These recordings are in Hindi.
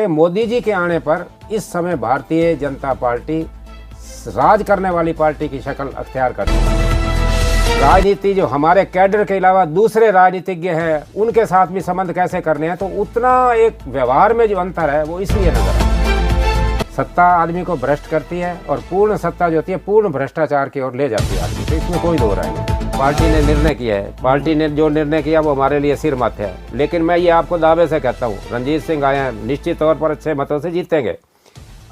क्योंकि मोदी जी के आने पर इस समय भारतीय जनता पार्टी राज करने वाली पार्टी की शक्ल अख्तियार कर चुकी है। राजनीति जो हमारे कैडर के अलावा दूसरे राजनीतिज्ञ हैं उनके साथ भी संबंध कैसे करने हैं, तो उतना एक व्यवहार में जो अंतर है वो इसलिए नजर आता है। सत्ता आदमी को भ्रष्ट करती है और पूर्ण सत्ता जो होती है पूर्ण भ्रष्टाचार की ओर ले जाती है आदमी, तो इसमें कोई दो राय नहीं। पार्टी ने निर्णय किया है, पार्टी ने जो निर्णय किया वो हमारे लिए सिर माथे है। लेकिन मैं ये आपको दावे से कहता हूँ, रणजीत सिंह आए हैं, निश्चित तौर पर अच्छे मतों से जीतेंगे।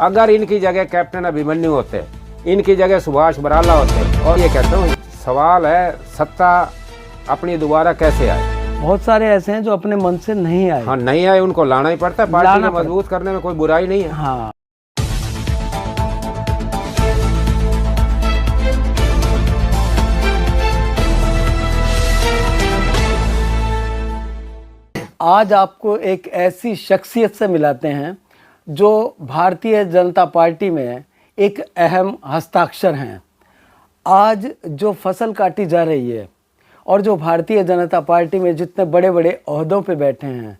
अगर इनकी जगह कैप्टन अभिमन्यु होते, इनकी जगह सुभाष बराला होते, और ये कहता हूँ सवाल है सत्ता अपनी दोबारा कैसे आए। बहुत सारे ऐसे हैं जो अपने मन से नहीं आए। हाँ, नहीं आए, उनको लाना ही पड़ता है। पार्टी को मजबूत करने में कोई बुराई नहीं है। हाँ, आज आपको एक ऐसी शख्सियत से मिलाते हैं जो भारतीय जनता पार्टी में एक अहम हस्ताक्षर हैं। आज जो फसल काटी जा रही है और जो भारतीय जनता पार्टी में जितने बड़े बड़े ओहदों पे बैठे हैं,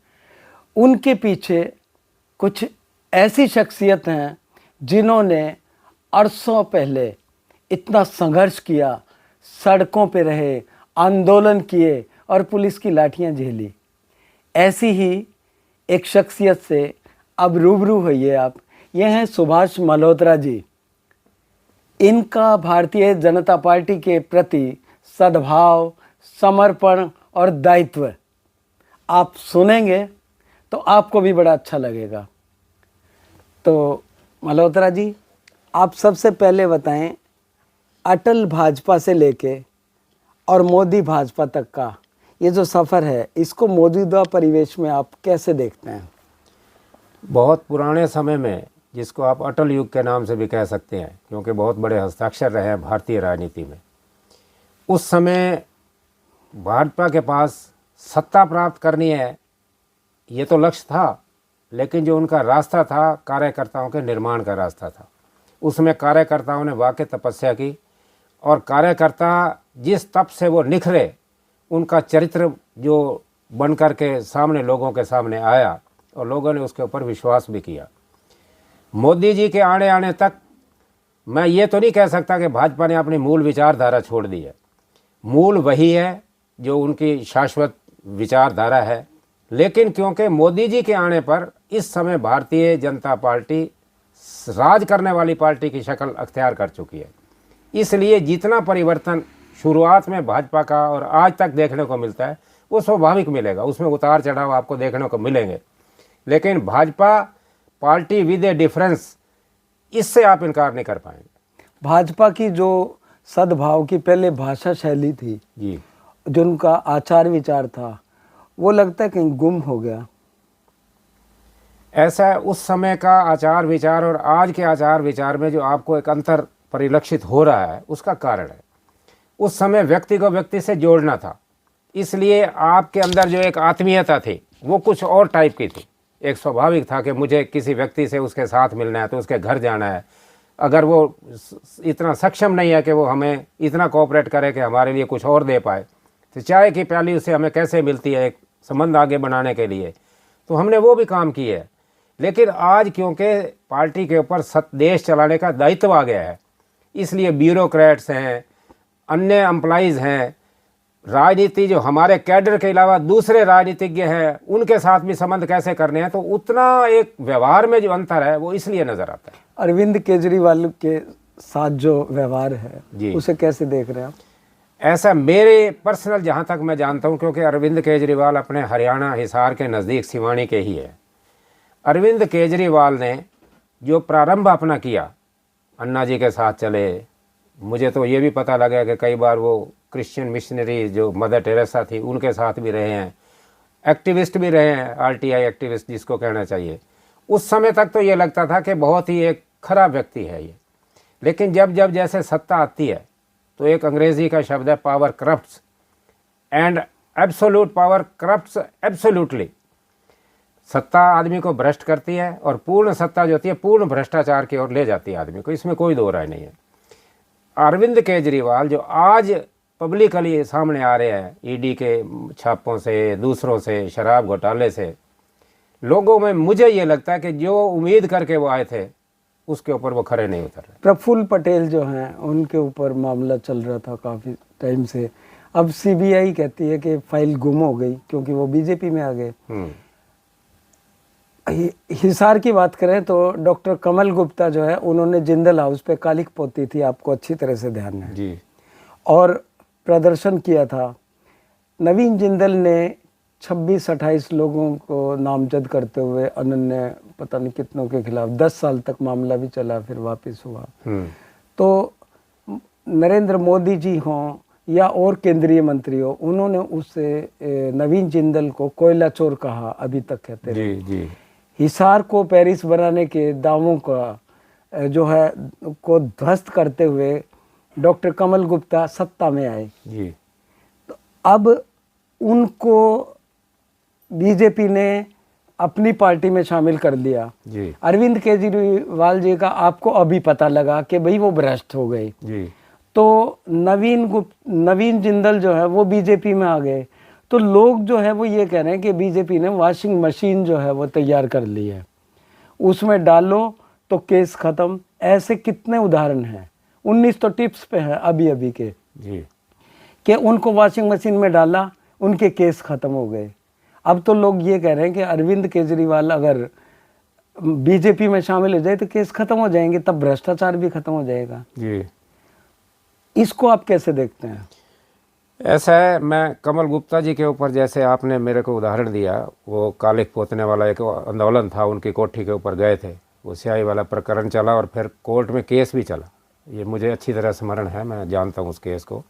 उनके पीछे कुछ ऐसी शख्सियत हैं जिन्होंने अरसों पहले इतना संघर्ष किया, सड़कों पे रहे, आंदोलन किए और पुलिस की लाठियां झेली। ऐसी ही एक शख्सियत से अब रूबरू होइए आप। ये हैं सुभाष मल्होत्रा जी। इनका भारतीय जनता पार्टी के प्रति सद्भाव, समर्पण और दायित्व आप सुनेंगे तो आपको भी बड़ा अच्छा लगेगा। तो मल्होत्रा जी, आप सबसे पहले बताएं, अटल भाजपा से लेके और मोदी भाजपा तक का ये जो सफ़र है, इसको मौजूदा परिवेश में आप कैसे देखते हैं? बहुत पुराने समय में, जिसको आप अटल युग के नाम से भी कह सकते हैं, क्योंकि बहुत बड़े हस्ताक्षर रहे हैं भारतीय राजनीति में, उस समय भाजपा के पास सत्ता प्राप्त करनी है ये तो लक्ष्य था, लेकिन जो उनका रास्ता था कार्यकर्ताओं के निर्माण का रास्ता था। उसमें कार्यकर्ताओं ने वाकई तपस्या की और कार्यकर्ता जिस तप से वो निखरे, उनका चरित्र जो बन कर के सामने लोगों के सामने आया और लोगों ने उसके ऊपर विश्वास भी किया। मोदी जी के आने तक मैं ये तो नहीं कह सकता कि भाजपा ने अपनी मूल विचारधारा छोड़ दी है। मूल वही है जो उनकी शाश्वत विचारधारा है, लेकिन क्योंकि मोदी जी के आने पर इस समय भारतीय जनता पार्टी राज करने वाली पार्टी की शक्ल अख्तियार कर चुकी है, इसलिए जितना परिवर्तन शुरुआत में भाजपा का और आज तक देखने को मिलता है वो स्वाभाविक मिलेगा। उसमें उतार चढ़ाव आपको देखने को मिलेंगे, लेकिन Bhajpa party with A difference, इससे आप इनकार नहीं कर पाएंगे। भाजपा की जो सद्भाव की पहले भाषा शैली थी जी, जो उनका आचार विचार था, वो लगता है कहीं गुम हो गया। ऐसा उस समय का आचार विचार और आज के आचार विचार में जो आपको एक अंतर परिलक्षित हो रहा है, उसका कारण है उस समय व्यक्ति को व्यक्ति से जोड़ना था, इसलिए आपके अंदर जो एक आत्मीयता थी वो कुछ और टाइप की थी। एक स्वाभाविक था कि मुझे किसी व्यक्ति से उसके साथ मिलना है तो उसके घर जाना है। अगर वो इतना सक्षम नहीं है कि वो हमें इतना कोऑपरेट करे कि हमारे लिए कुछ और दे पाए, तो चाय की प्याली उससे हमें कैसे मिलती है एक संबंध आगे बढ़ाने के लिए, तो हमने वो भी काम किए है। लेकिन आज क्योंकि पार्टी के ऊपर देश चलाने का दायित्व आ गया है, इसलिए ब्यूरोक्रेट्स हैं, अन्य एम्प्लॉइज़ हैं, राजनीति जो हमारे कैडर के अलावा दूसरे राजनीतिज्ञ हैं उनके साथ भी संबंध कैसे करने हैं, तो उतना एक व्यवहार में जो अंतर है वो इसलिए नज़र आता है। अरविंद केजरीवाल के साथ जो व्यवहार है जी, उसे कैसे देख रहे हैं आप? ऐसा मेरे पर्सनल जहाँ तक मैं जानता हूँ, क्योंकि अरविंद केजरीवाल अपने हरियाणा हिसार के नज़दीक सिवानी के ही है। अरविंद केजरीवाल ने जो प्रारंभ अपना किया, अन्ना जी के साथ चले। मुझे तो ये भी पता लगा कि कई बार वो क्रिश्चियन मिशनरी जो मदर टेरेसा थी उनके साथ भी रहे हैं, एक्टिविस्ट भी रहे हैं, आरटीआई एक्टिविस्ट जिसको कहना चाहिए। उस समय तक तो ये लगता था कि बहुत ही एक खराब व्यक्ति है ये, लेकिन जब जब जैसे सत्ता आती है तो एक अंग्रेजी का शब्द है power corrupts and absolute power corrupts absolutely. सत्ता आदमी को भ्रष्ट करती है और पूर्ण सत्ता जो होती है पूर्ण भ्रष्टाचार की ओर ले जाती है आदमी को, इसमें कोई दो राय नहीं है। अरविंद केजरीवाल जो आज पब्लिकली सामने आ रहे हैं ईडी के छापों से, दूसरों से, शराब घोटाले से, लोगों में मुझे ये लगता है कि जो उम्मीद करके वो आए थे उसके ऊपर वो खरे नहीं उतर रहे। प्रफुल्ल पटेल जो हैं उनके ऊपर मामला चल रहा था काफ़ी टाइम से। अब सीबीआई कहती है कि फाइल गुम हो गई क्योंकि वो बीजेपी में आ गए। हिसार की बात करें तो डॉक्टर कमल गुप्ता जो है उन्होंने जिंदल हाउस पे कालिक पोती थी, आपको अच्छी तरह से ध्यान है जी, और प्रदर्शन किया था। नवीन जिंदल ने 26-28 लोगों को नामजद करते हुए अनन्य पता नहीं कितनों के खिलाफ 10 साल तक मामला भी चला, फिर वापस हुआ। तो नरेंद्र मोदी जी हों या और केंद्रीय मंत्री हो, उन्होंने उससे नवीन जिंदल को कोयला चोर कहा, अभी तक कहते हैं। जी जी। हिसार को पेरिस बनाने के दावों का जो है को ध्वस्त करते हुए डॉक्टर कमल गुप्ता सत्ता में आए जी। तो अब उनको बीजेपी ने अपनी पार्टी में शामिल कर लिया जी अरविंद केजरीवाल जी का आपको अभी पता लगा कि भाई वो भ्रष्ट हो गए, जी। तो नवीन जिंदल जो है वो बीजेपी में आ गए। तो लोग जो है वो ये कह रहे हैं कि बीजेपी ने वॉशिंग मशीन जो है वो तैयार कर ली है, उसमें डालो तो केस खत्म। ऐसे कितने उदाहरण हैं, 19 तो टिप्स पे है अभी अभी के जी कि उनको वॉशिंग मशीन में डाला, उनके केस खत्म हो गए। अब तो लोग ये कह रहे हैं कि अरविंद केजरीवाल अगर बीजेपी में शामिल हो जाए तो केस खत्म हो जाएंगे, तब भ्रष्टाचार भी खत्म हो जाएगा। जी। इसको आप कैसे देखते हैं? ऐसा है, मैं कमल गुप्ता जी के ऊपर जैसे आपने मेरे को उदाहरण दिया, वो कालिक पोतने वाला एक आंदोलन था, उनकी कोठी के ऊपर गए थे, वो स्याही वाला प्रकरण चला और फिर कोर्ट में केस भी चला, ये मुझे अच्छी तरह स्मरण है, मैं जानता हूँ उस केस को।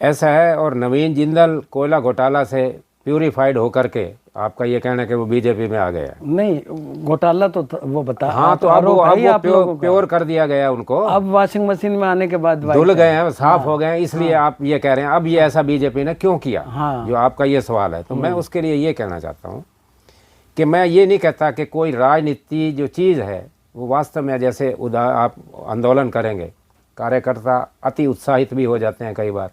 ऐसा है, और नवीन जिंदल कोयला घोटाला से प्यूरिफाइड होकर के आपका ये कहना है कि वो बीजेपी में आ गया? नहीं, घोटाला तो वो बता। हाँ, तो अब वो प्योर कर दिया गया उनको। अब वॉशिंग मशीन में आने के बाद धुल गए हैं, साफ हो गए हैं, इसलिए आप ये कह रहे हैं अब ये ऐसा बीजेपी ने क्यों किया, जो आपका ये सवाल है। तो मैं उसके लिए ये कहना चाहता हूँ कि मैं ये नहीं कहता कि कोई राजनीति जो चीज़ है वो वास्तव में, जैसे आप आंदोलन करेंगे, कार्यकर्ता अति उत्साहित भी हो जाते हैं कई बार,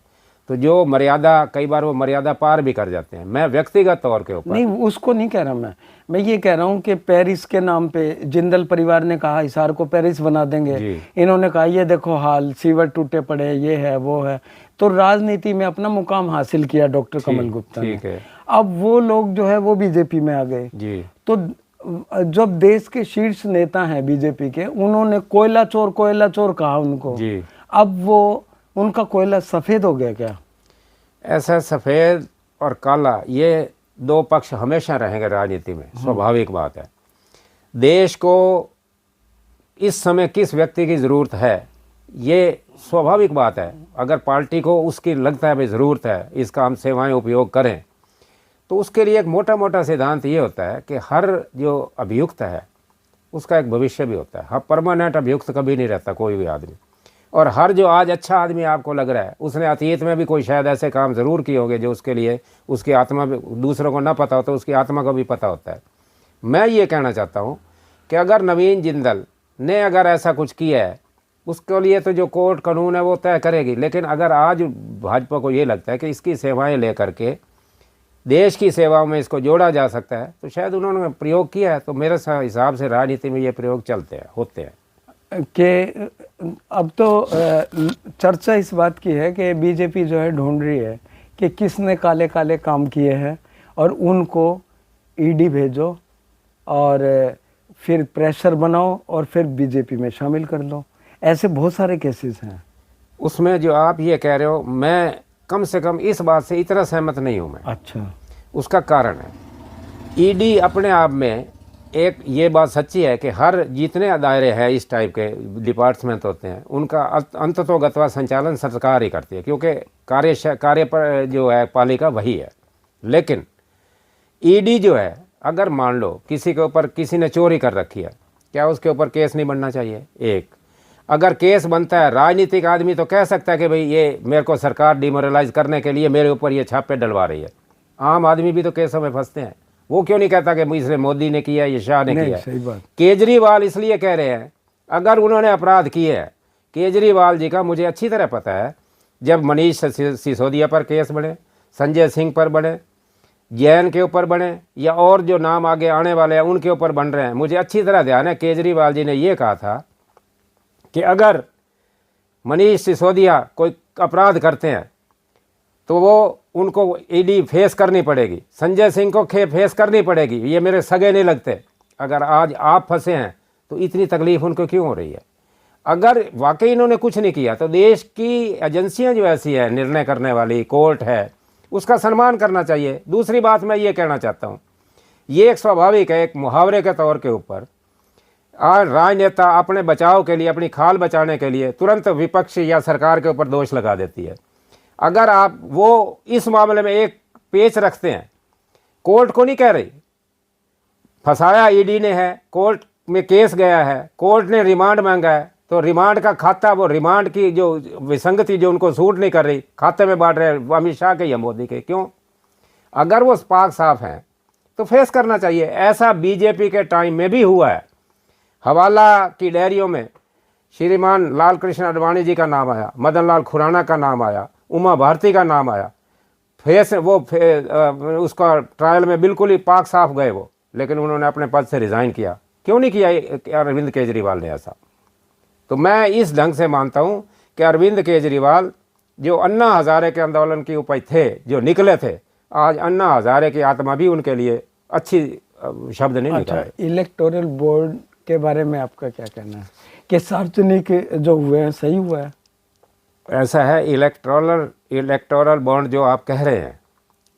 तो जो मर्यादा, कई बार वो मर्यादा पार भी कर जाते हैं। मैं व्यक्तिगत तौर के ऊपर नहीं, उसको नहीं कह रहा मैं ये कह रहा हूँ कि पेरिस के नाम पे जिंदल परिवार ने कहा हिसार को पेरिस बना देंगे, इन्होंने कहा ये देखो हाल, सीवर टूटे पड़े, ये है वो है, तो राजनीति में अपना मुकाम हासिल किया डॉक्टर कमल गुप्ता ने। अब वो लोग जो है वो बीजेपी में आ गए, तो जब देश के शीर्ष नेता हैं बीजेपी के, उन्होंने कोयला चोर कहा उनको, अब वो उनका कोयला सफ़ेद हो गया क्या? ऐसा सफ़ेद और काला ये दो पक्ष हमेशा रहेंगे राजनीति में, स्वाभाविक बात है। देश को इस समय किस व्यक्ति की ज़रूरत है ये स्वाभाविक बात है। अगर पार्टी को उसकी लगता है भाई ज़रूरत है, इसका हम सेवाएं उपयोग करें, तो उसके लिए एक मोटा मोटा सिद्धांत ये होता है कि हर जो अभियुक्त है उसका एक भविष्य भी होता है। हर परमानेंट अभियुक्त कभी नहीं रहता कोई भी आदमी, और हर जो आज अच्छा आदमी आपको लग रहा है उसने अतीत में भी कोई शायद ऐसे काम ज़रूर किए होंगे जो उसके लिए उसकी आत्मा, दूसरों को ना पता होता, उसकी आत्मा को भी पता होता है। मैं ये कहना चाहता हूँ कि अगर नवीन जिंदल ने अगर ऐसा कुछ किया है, उसके लिए तो जो कोर्ट कानून है वो तय करेगी, लेकिन अगर आज भाजपा को ये लगता है कि इसकी सेवाएँ ले करके देश की सेवाओं में इसको जोड़ा जा सकता है, तो शायद उन्होंने प्रयोग किया है। तो मेरे हिसाब से राजनीति में ये प्रयोग चलते हैं, होते हैं। कि अब तो चर्चा इस बात की है कि बीजेपी जो है ढूंढ रही है कि किसने काले काले काम किए हैं और उनको ईडी भेजो और फिर प्रेशर बनाओ और फिर बीजेपी में शामिल कर लो। ऐसे बहुत सारे केसेस हैं। उसमें जो आप ये कह रहे हो, मैं कम से कम इस बात से इतना सहमत नहीं हूँ मैं। अच्छा, उसका कारण है ईडी अपने आप में एक ये बात सच्ची है कि हर जितने दायरे हैं इस टाइप के डिपार्टमेंट होते हैं उनका अंततोगत्वा संचालन सरकार ही करती है, क्योंकि कार्य पर जो है पालिका वही है। लेकिन ईडी जो है, अगर मान लो किसी के ऊपर किसी ने चोरी कर रखी है, क्या उसके ऊपर केस नहीं बनना चाहिए? एक अगर केस बनता है, राजनीतिक आदमी तो कह सकता है कि भाई ये मेरे को सरकार डिमोरलाइज करने के लिए मेरे ऊपर ये छापे डलवा रही है। आम आदमी भी तो केसों में फंसते हैं, वो क्यों नहीं कहता कि इसने मोदी ने किया, ये शाह ने किया? सही बात। केजरीवाल इसलिए कह रहे हैं, अगर उन्होंने अपराध किए हैं, केजरीवाल जी का मुझे अच्छी तरह पता है, जब मनीष सिसोदिया पर केस बने, संजय सिंह पर बने, जैन के ऊपर बने या और जो नाम आगे आने वाले हैं उनके ऊपर बन रहे हैं। मुझे अच्छी तरह ध्यान है केजरीवाल जी ने ये कहा था कि अगर मनीष सिसोदिया कोई अपराध करते हैं तो वो उनको ईडी फेस करनी पड़ेगी, संजय सिंह को फेस करनी पड़ेगी, ये मेरे सगे नहीं लगते। अगर आज आप फंसे हैं तो इतनी तकलीफ उनको क्यों हो रही है? अगर वाकई इन्होंने कुछ नहीं किया तो देश की एजेंसियां जो ऐसी है, निर्णय करने वाली कोर्ट है, उसका सम्मान करना चाहिए। दूसरी बात मैं ये कहना चाहता हूँ, ये एक स्वाभाविक है, एक मुहावरे के तौर के ऊपर आज राजनेता अपने बचाव के लिए, अपनी खाल बचाने के लिए तुरंत विपक्ष या सरकार के ऊपर दोष लगा देती है। अगर आप वो इस मामले में एक पेच रखते हैं, कोर्ट को नहीं कह रही, फंसाया ईडी ने है, कोर्ट में केस गया है, कोर्ट ने रिमांड मांगा है, तो रिमांड का खाता, वो रिमांड की जो विसंगति जो उनको सूट नहीं कर रही, खाते में बांट रहे हैं, वो अमित शाह के या मोदी के, क्यों? अगर वो पाक साफ हैं तो फेस करना चाहिए। ऐसा बीजेपी के टाइम में भी हुआ है। हवाला की डायरियों में श्रीमान लाल कृष्ण आडवाणी जी का नाम आया, मदन लाल खुराना का नाम आया, उमा भारती का नाम आया। उसका ट्रायल में बिल्कुल ही पाक साफ गए वो, लेकिन उन्होंने अपने पद से रिज़ाइन किया। क्यों नहीं किया अरविंद केजरीवाल ने ऐसा? तो मैं इस ढंग से मानता हूँ कि अरविंद केजरीवाल जो अन्ना हज़ारे के आंदोलन के ऊपर थे, जो निकले थे, आज अन्ना हज़ारे की आत्मा भी उनके लिए अच्छी शब्द नहीं निकल रहे। इलेक्टोरल बोर्ड के बारे में आपका क्या कहना है कि सार्वजनिक जो हुए हैं सही हुआ है? ऐसा है, इलेक्टोरल बॉन्ड जो आप कह रहे हैं,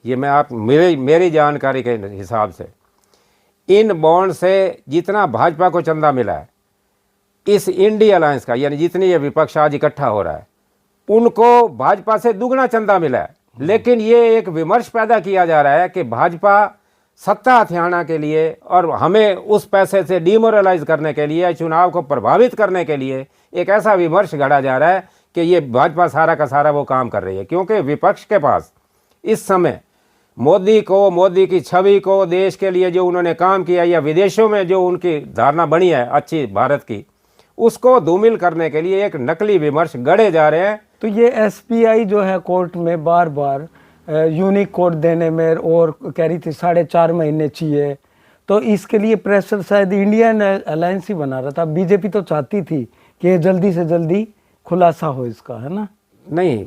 ये मैं आप मेरी जानकारी के हिसाब से इन बॉन्ड से जितना भाजपा को चंदा मिला है इस इंडिया अलायंस का, यानी जितनी ये विपक्ष आज इकट्ठा हो रहा है, उनको भाजपा से दुगना चंदा मिला है। लेकिन ये एक विमर्श पैदा किया जा रहा है कि भाजपा सत्ता हथियाना के लिए और हमें उस पैसे से डिमोरलाइज करने के लिए, चुनाव को प्रभावित करने के लिए एक ऐसा विमर्श गढ़ा जा रहा है कि ये भाजपा सारा का सारा वो काम कर रही है। क्योंकि विपक्ष के पास इस समय मोदी को, मोदी की छवि को, देश के लिए जो उन्होंने काम किया या विदेशों में जो उनकी धारणा बनी है अच्छी भारत की, उसको धूमिल करने के लिए एक नकली विमर्श गढ़े जा रहे हैं। तो ये एसबीआई जो है कोर्ट में बार बार यूनिक कोड देने में और कह रही थी 4.5 महीने चाहिए, तो इसके लिए प्रेशर शायद इंडियन अलायंस ही बना रहा था। बीजेपी तो चाहती थी कि ये जल्दी से जल्दी खुलासा हो इसका, है ना? नहीं,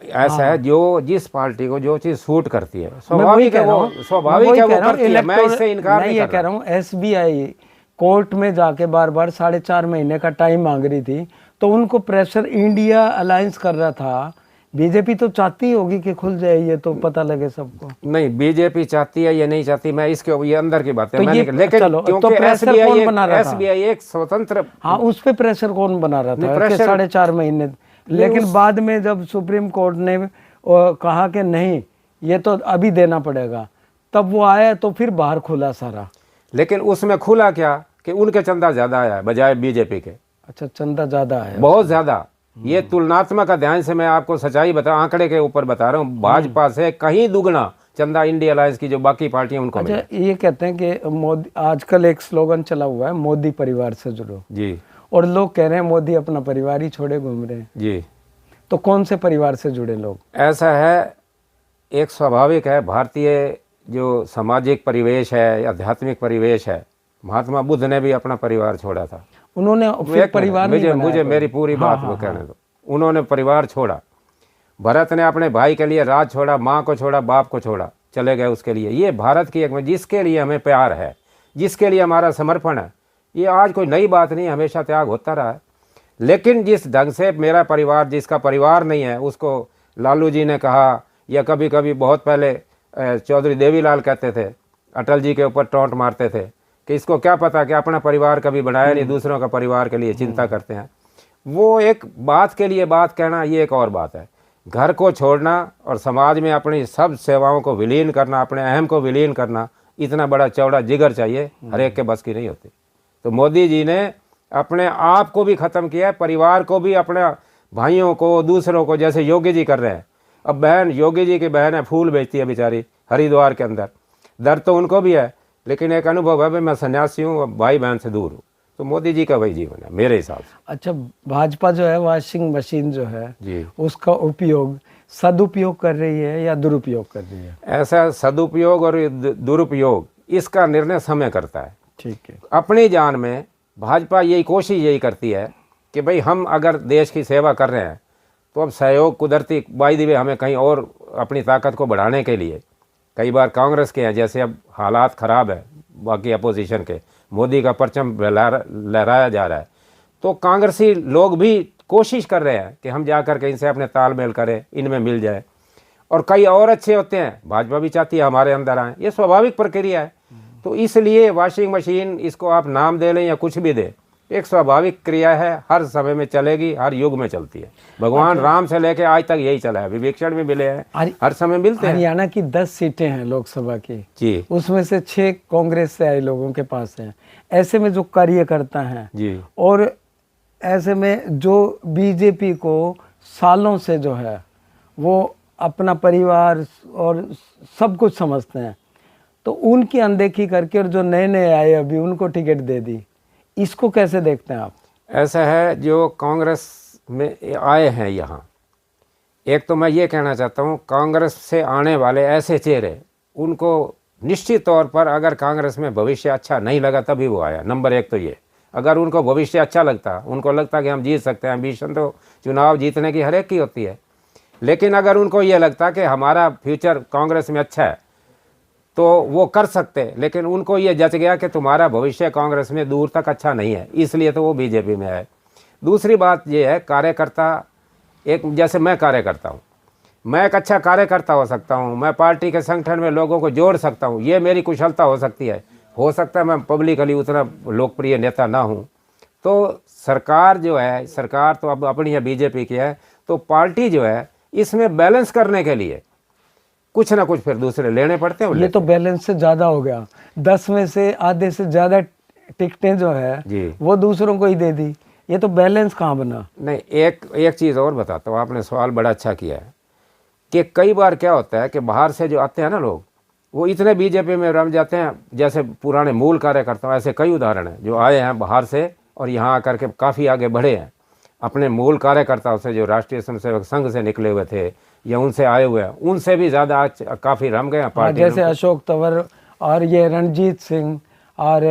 ऐसा है, जो जिस पार्टी को जो चीज सूट करती है स्वाभाविक है वो करती है। मैं इससे इनकार नहीं कह रहा हूँ। एसबीआई कोर्ट में जाके बार बार 4.5 महीने का टाइम मांग रही थी, तो उनको प्रेशर इंडिया अलायंस कर रहा था। बीजेपी तो चाहती होगी कि खुल जाए, ये तो पता लगे सबको। नहीं, बीजेपी चाहती है या नहीं चाहती, मैं इसके ये अंदर की बात है, तो लेकिन चलो, क्योंकि तो प्रेशर कौन बना रहा था? एसबीआई एक स्वतंत्र, हाँ, उस पे प्रेशर कौन बना रहा था? 4.5 महीने। लेकिन बाद में जब सुप्रीम कोर्ट ने कहा कि नहीं ये तो अभी देना पड़ेगा, तब वो आया तो फिर बाहर खुला सारा। लेकिन उसमें खुला क्या कि उनके चंदा ज्यादा आया बजाय बीजेपी के। अच्छा, चंदा ज्यादा आया, बहुत ज्यादा। ये तुलनात्मक अध्ययन से मैं आपको सच्चाई आंकड़े के ऊपर बता रहा हूँ, भाजपा से कहीं दुगना चंदा इंडिया अलायंस की जो बाकी पार्टियां उनको मिला। अच्छा, ये कहते हैं कि मोदी, आजकल एक स्लोगन चला हुआ है, मोदी परिवार से जुड़ो जी, और लोग कह रहे हैं मोदी अपना परिवार ही छोड़े घूम रहे हैं जी। तो कौन से परिवार से जुड़े लोग? ऐसा है, एक स्वाभाविक है, भारतीय जो सामाजिक परिवेश है, आध्यात्मिक परिवेश है, महात्मा बुद्ध ने भी अपना परिवार छोड़ा था। उन्होंने परिवार मुझे मेरी पूरी बात वो कहने दो। उन्होंने परिवार छोड़ा। भरत ने अपने भाई के लिए राज छोड़ा, माँ को छोड़ा, बाप को छोड़ा, चले गए उसके लिए। ये भारत की एक, जिसके लिए हमें प्यार है, जिसके लिए हमारा समर्पण है, ये आज कोई नई बात नहीं, हमेशा त्याग होता रहा है। लेकिन जिस ढंग से मेरा परिवार, जिसका परिवार नहीं है, उसको लालू जी ने कहा, या कभी कभी बहुत पहले चौधरी देवीलाल कहते थे, अटल जी के ऊपर टोंट मारते थे कि इसको क्या पता कि अपना परिवार कभी बनाया नहीं, दूसरों का परिवार के लिए चिंता करते हैं। वो एक बात के लिए बात कहना, ये एक और बात है। घर को छोड़ना और समाज में अपनी सब सेवाओं को विलीन करना, अपने अहम को विलीन करना, इतना बड़ा चौड़ा जिगर चाहिए, हर एक के बस की नहीं होती। तो मोदी जी ने अपने आप को भी ख़त्म किया, परिवार को भी, अपने भाइयों को, दूसरों को, जैसे योगी जी कर रहे हैं। अब बहन, योगी जी की बहन है, फूल बेचती है बेचारी हरिद्वार के अंदर, दर्द तो उनको भी है, लेकिन एक अनुभव है, मैं सन्यासी हूँ, भाई बहन से दूर हूँ। तो मोदी जी का वही जीवन है मेरे हिसाब से। अच्छा, भाजपा जो है वॉशिंग मशीन जो है जी, उसका उपयोग सदुपयोग कर रही है या दुरुपयोग कर रही है? ऐसा सदुपयोग और दुरुपयोग इसका निर्णय समय करता है। ठीक है। अपनी जान में भाजपा यही कोशिश यही करती है कि भाई हम अगर देश की सेवा कर रहे हैं तो अब सहयोग कुदरती बाई दी वे हमें कहीं और अपनी ताकत को बढ़ाने के लिए, कई बार कांग्रेस के हैं जैसे अब हालात ख़राब है बाकी अपोजिशन के, मोदी का परचम लहराया जा रहा है, तो कांग्रेसी लोग भी कोशिश कर रहे हैं कि हम जाकर के इनसे अपने तालमेल करें, इनमें मिल जाए। और कई और अच्छे होते हैं, भाजपा भी चाहती है हमारे अंदर आए, ये स्वाभाविक प्रक्रिया है। तो इसलिए वॉशिंग मशीन, इसको आप नाम दे लें या कुछ भी दे, एक स्वाभाविक क्रिया है, हर समय में चलेगी, हर युग में चलती है। भगवान राम से लेके आज तक यही चला है, विभीषण भी मिले हैं, हर समय मिलते हैं। हरियाणा की 10 सीटें हैं लोकसभा की जी, उसमें से 6 कांग्रेस से आए लोगों के पास हैं। ऐसे में जो कार्यकर्ता हैं जी, और ऐसे में जो बीजेपी को सालों से जो है वो अपना परिवार और सब कुछ समझते हैं, तो उनकी अनदेखी करके और जो नए नए आए अभी उनको टिकट दे दी, इसको कैसे देखते हैं आप? ऐसा है, जो कांग्रेस में आए हैं यहाँ, एक तो मैं ये कहना चाहता हूँ कांग्रेस से आने वाले ऐसे चेहरे, उनको निश्चित तौर पर अगर कांग्रेस में भविष्य अच्छा नहीं लगा तभी वो आया। नंबर एक तो ये, अगर उनको भविष्य अच्छा लगता, उनको लगता कि हम जीत सकते हैं, एम्बिशन तो चुनाव जीतने की हर एक की होती है, लेकिन अगर उनको ये लगता कि हमारा फ्यूचर कांग्रेस में अच्छा है तो वो कर सकते, लेकिन उनको ये जच गया कि तुम्हारा भविष्य कांग्रेस में दूर तक अच्छा नहीं है, इसलिए तो वो बीजेपी में आए। दूसरी बात ये है, कार्यकर्ता, एक जैसे मैं कार्यकर्ता हूँ, मैं एक अच्छा कार्यकर्ता हो सकता हूँ, मैं पार्टी के संगठन में लोगों को जोड़ सकता हूँ, ये मेरी कुशलता हो सकती है। हो सकता है मैं पब्लिकली उतना लोकप्रिय नेता ना हूँ, तो सरकार जो है, सरकार तो अब अपनी है, बीजेपी की है, तो पार्टी जो है इसमें बैलेंस करने के लिए कुछ ना कुछ फिर दूसरे लेने पड़ते हैं। ये तो बैलेंस से ज़्यादा हो गया, 10 में से आधे से ज़्यादा टिकटें जो है जी, वो दूसरों को ही दे दी, ये तो बैलेंस कहाँ बना? नहीं, एक चीज़ और बताता हूँ, आपने सवाल बड़ा अच्छा किया है कि कई बार क्या होता है कि बाहर से जो आते हैं ना लोग, वो इतने बीजेपी में रम जाते हैं, जैसे पुराने मूल कार्यकर्ता, ऐसे कई उदाहरण हैं जो आए हैं बाहर से और यहाँ आकर के काफ़ी आगे बढ़े हैं, अपने मूल कार्यकर्ताओं से जो राष्ट्रीय स्वयंसेवक संघ से निकले हुए थे या उनसे आए हुए हैं, उनसे भी ज़्यादा आज काफ़ी रम गए हैं पार्टी। जैसे अशोक तंवर और ये रणजीत सिंह और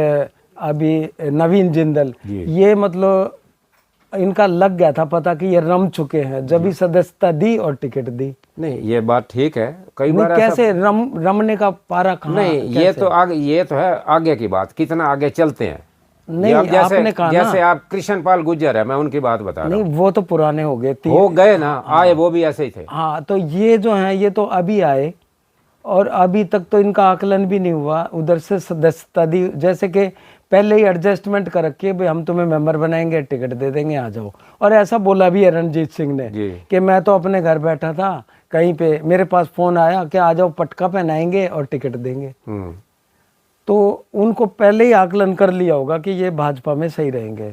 अभी नवीन जिंदल, ये मतलब इनका लग गया था पता कि ये रम चुके हैं, जब भी सदस्यता दी और टिकट दी। नहीं, ये बात ठीक है, कई बार कैसे रमने का पारा कहाँ? नहीं, ये तो आगे, ये तो है आगे की बात, कितना आगे चलते हैं। नहीं, आपने कहा जैसे आप कृष्ण पाल गुर्जर है, मैं उनकी बात बता रहा हूँ। नहीं, वो तो पुराने हो गए ना, आए वो भी ऐसे ही थे। हाँ, तो ये जो है ये तो अभी आए और अभी तक तो इनका आकलन भी नहीं हुआ, उधर से सदस्यता दी, जैसे कि पहले ही एडजस्टमेंट कर रखी है, भाई हम तुम्हें मेंबर बनाएंगे, टिकट दे देंगे, आ जाओ। और ऐसा बोला भी है रणजीत सिंह ने कि मैं तो अपने घर बैठा था, कहीं पे मेरे पास फोन आया कि आ जाओ, पटका पहनाएंगे और टिकट देंगे। तो उनको पहले ही आकलन कर लिया होगा कि ये भाजपा में सही रहेंगे।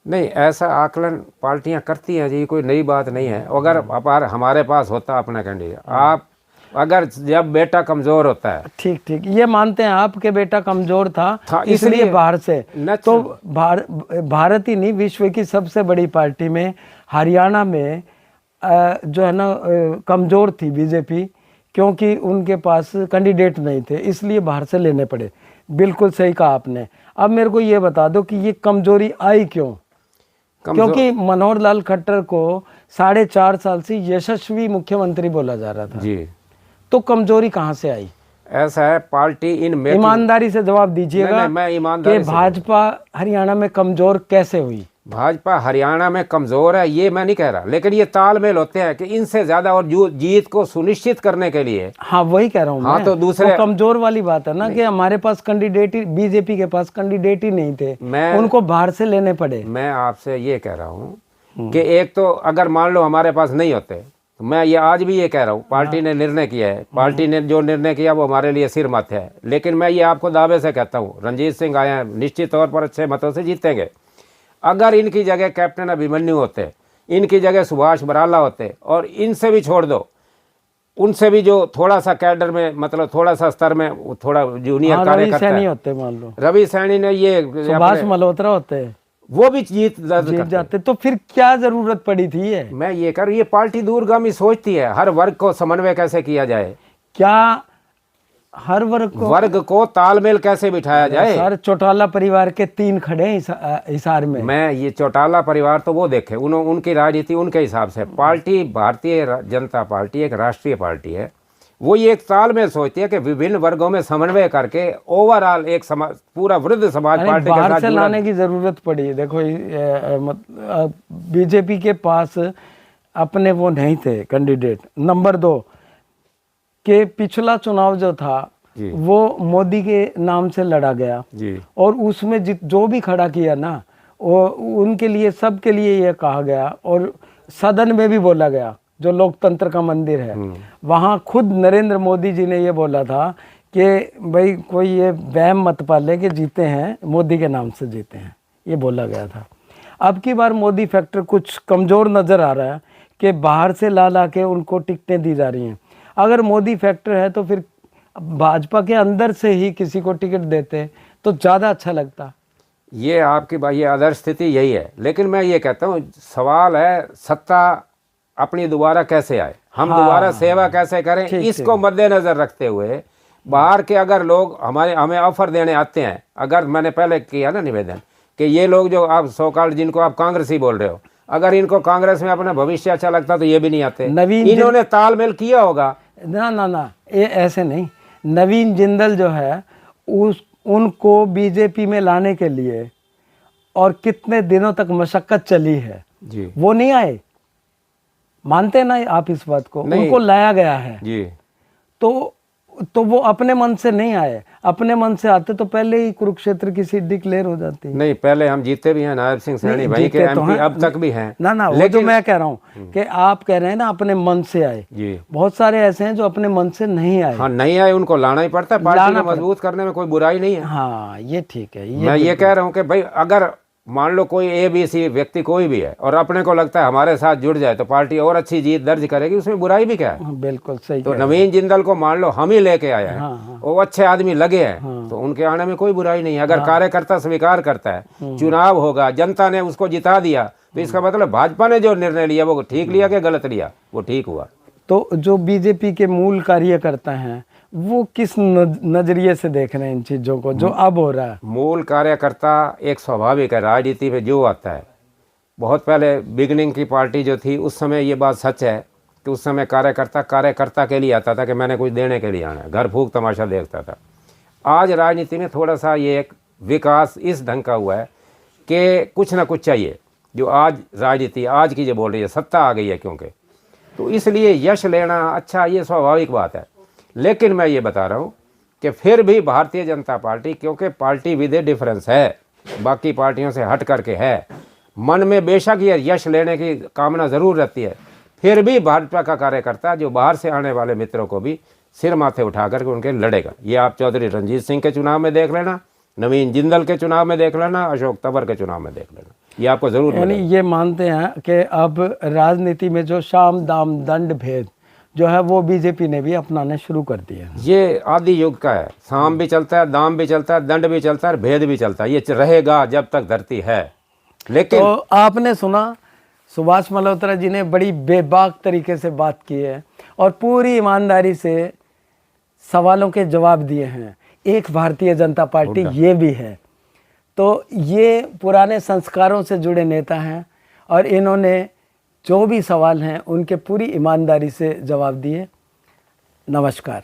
नहीं, ऐसा आकलन पार्टियां करती हैं जी, कोई नई बात नहीं है। अगर हमारे पास होता अपना कैंडिडेट, आप अगर जब बेटा कमजोर होता है, ठीक, ये मानते हैं आप कि बेटा कमजोर था इसलिए बाहर से, तो भारत ही नहीं, विश्व की सबसे बड़ी पार्टी में हरियाणा में जो है ना कमजोर थी बीजेपी, क्योंकि उनके पास कैंडिडेट नहीं थे, इसलिए बाहर से लेने पड़े। बिल्कुल सही कहा आपने। अब मेरे को ये बता दो कि ये कमजोरी आई क्यों? क्योंकि मनोहर लाल खट्टर को 4.5 साल से यशस्वी मुख्यमंत्री बोला जा रहा था जी, तो कमजोरी कहाँ से आई? ऐसा है, पार्टी ईमानदारी से जवाब दीजिएगा कि भाजपा हरियाणा में कमजोर कैसे हुई? भाजपा हरियाणा में कमजोर है ये मैं नहीं कह रहा, लेकिन ये तालमेल होते हैं कि इनसे ज्यादा और जीत को सुनिश्चित करने के लिए। हाँ, वही कह रहा हूँ। हाँ, तो दूसरे कमजोर वाली बात है ना कि हमारे पास कैंडिडेट ही, बीजेपी के पास कैंडिडेट ही नहीं थे, उनको बाहर से लेने पड़े। मैं आपसे ये कह रहा हूँ कि एक तो अगर मान लो हमारे पास नहीं होते, तो मैं ये आज भी ये कह रहा हूँ, पार्टी ने निर्णय किया है, पार्टी ने जो निर्णय किया वो हमारे लिए सिर मत है। लेकिन मैं ये आपको दावे से कहता हूँ, रणजीत सिंह आए हैं, निश्चित तौर पर अच्छे मतों से जीतेंगे। अगर इनकी जगह कैप्टन अभिमन्यु होते, इनकी जगह सुभाष बराला होते, और इनसे भी छोड़ दो, उनसे भी जो थोड़ा सा कैडर में, मतलब थोड़ा सा स्तर में थोड़ा जूनियर कार्यकर्ता होते, मान लो रवि सैनी ने, ये सुभाष मल्होत्रा होते, वो भी जीत दर्ज जीत करते। जाते, तो फिर क्या जरूरत पड़ी थी ये? मैं ये कर, ये पार्टी दूरगामी सोचती है, हर वर्ग को समन्वय कैसे किया जाए, क्या हर वर्ग को तालमेल कैसे बिठाया जाए। सर, चौटाला परिवार के 3 खड़े हैं हिसार में। मैं ये चौटाला परिवार तो वो देखे, उनकी राजनीति उनके हिसाब से। पार्टी भारतीय जनता पार्टी एक राष्ट्रीय पार्टी है, वो ये एक तालमेल सोचती है कि विभिन्न वर्गों में समन्वय करके ओवरऑल एक समाज, पूरा वृद्ध समाज पार्टी के बाहर साथ से लाने की जरूरत पड़ी। देखो बीजेपी के पास अपने वो नहीं थे कैंडिडेट। नंबर 2 के पिछला चुनाव जो था वो मोदी के नाम से लड़ा गया जी, और उसमें जो भी खड़ा किया ना, वो उनके लिए, सबके लिए ये कहा गया और सदन में भी बोला गया, जो लोकतंत्र का मंदिर है वहाँ खुद नरेंद्र मोदी जी ने ये बोला था कि भाई कोई ये वहम मत पाले कि जीते हैं मोदी के नाम से जीते हैं, ये बोला गया था। अब की बार मोदी फैक्टर कुछ कमज़ोर नज़र आ रहा है कि बाहर से ला के उनको टिकटें दी जा रही हैं। अगर मोदी फैक्टर है तो फिर भाजपा के अंदर से ही किसी को टिकट देते तो ज़्यादा अच्छा लगता। ये आपकी ये आदर्श स्थिति यही है, लेकिन मैं ये कहता हूँ सवाल है सत्ता अपनी दोबारा कैसे आए, हम दोबारा सेवा कैसे करें, इसको मद्देनजर रखते हुए बाहर के अगर लोग हमें ऑफर देने आते हैं, अगर मैंने पहले किया ना निवेदन कि ये लोग जो आप सोकाल जिनको आप कांग्रेसी बोल रहे हो, अगर इनको कांग्रेस में अपना भविष्य अच्छा लगता तो ये भी नहीं आते। इन्होंने तालमेल किया होगा ना, ये ऐसे नहीं। नवीन जिंदल जो है उनको बीजेपी में लाने के लिए और कितने दिनों तक मशक्कत चली है जी, वो नहीं आए। मानते ना आप इस बात को? उनको लाया गया है जी, तो वो अपने मन से नहीं आए। अपने मन से आते तो पहले ही कुरुक्षेत्र की सीट डिक्लेयर हो जाती। नहीं, पहले हम जीते भी हैं, नायब सिंह सैनी भाई के एमपी अब तक भी हैं ना वो जो मैं कह रहा हूँ कि आप कह रहे हैं ना अपने मन से आए जी, बहुत सारे ऐसे हैं जो अपने मन से नहीं आए। हाँ, नहीं आए, उनको लाना ही पड़ता है। पार्टी को मजबूत करने में कोई बुराई नहीं है। हाँ, ये ठीक है। मैं ये कह रहा हूँ कि भाई अगर मान लो कोई ABC व्यक्ति कोई भी है और अपने को लगता है हमारे साथ जुड़ जाए तो पार्टी और अच्छी जीत दर्ज करेगी, उसमें बुराई भी क्या है। बिल्कुल सही। तो नवीन जिंदल को मान लो हम ही लेके आए हैं, वो अच्छे आदमी लगे हैं, तो उनके आने में कोई बुराई नहीं है। अगर कार्यकर्ता स्वीकार करता है, चुनाव होगा, जनता ने उसको जिता दिया, तो इसका मतलब भाजपा ने जो निर्णय लिया वो ठीक लिया कि गलत लिया, वो ठीक हुआ। तो जो बीजेपी के मूल कार्यकर्ता हैं वो किस नजरिए से देख रहे हैं इन चीजों को जो अब हो रहा है? मूल कार्यकर्ता एक स्वाभाविक है, राजनीति में जो आता है। बहुत पहले बिगनिंग की पार्टी जो थी उस समय ये बात सच है कि उस समय कार्यकर्ता के लिए आता था कि मैंने कुछ देने के लिए आना है, घर फूक तमाशा देखता था। आज राजनीति में थोड़ा सा ये एक विकास इस ढंग का हुआ है कि कुछ ना कुछ चाहिए। जो आज राजनीति आज की जो बोल रही है, सत्ता आ गई है क्योंकि, तो इसलिए यश लेना अच्छा, ये स्वाभाविक बात है। लेकिन मैं ये बता रहा हूँ कि फिर भी भारतीय जनता पार्टी, क्योंकि पार्टी विद ए डिफरेंस है, बाकी पार्टियों से हट करके है, मन में बेशक ये यश लेने की कामना ज़रूर रहती है, फिर भी भाजपा का कार्यकर्ता जो बाहर से आने वाले मित्रों को भी सिर माथे उठा करके उनके लड़ेगा। ये आप चौधरी रणजीत सिंह के चुनाव में देख लेना, नवीन जिंदल के चुनाव में देख लेना, अशोक तंवर के चुनाव में देख लेना, ये आपको ज़रूर। यानी ये मानते हैं कि अब राजनीति में जो साम दाम दंड भेद जो है वो बीजेपी ने भी अपनाने शुरू कर दिया। ये आदि युग का है, साम भी चलता है, दाम भी चलता है, दंड भी चलता है, भेद भी चलता है, ये रहेगा जब तक धरती है। लेकिन तो आपने सुना सुभाष मल्होत्रा जी ने बड़ी बेबाक तरीके से बात की है और पूरी ईमानदारी से सवालों के जवाब दिए हैं। एक भारतीय जनता पार्टी ये भी है। तो ये पुराने संस्कारों से जुड़े नेता हैं और इन्होंने जो भी सवाल हैं उनके पूरी ईमानदारी से जवाब दिए। नमस्कार।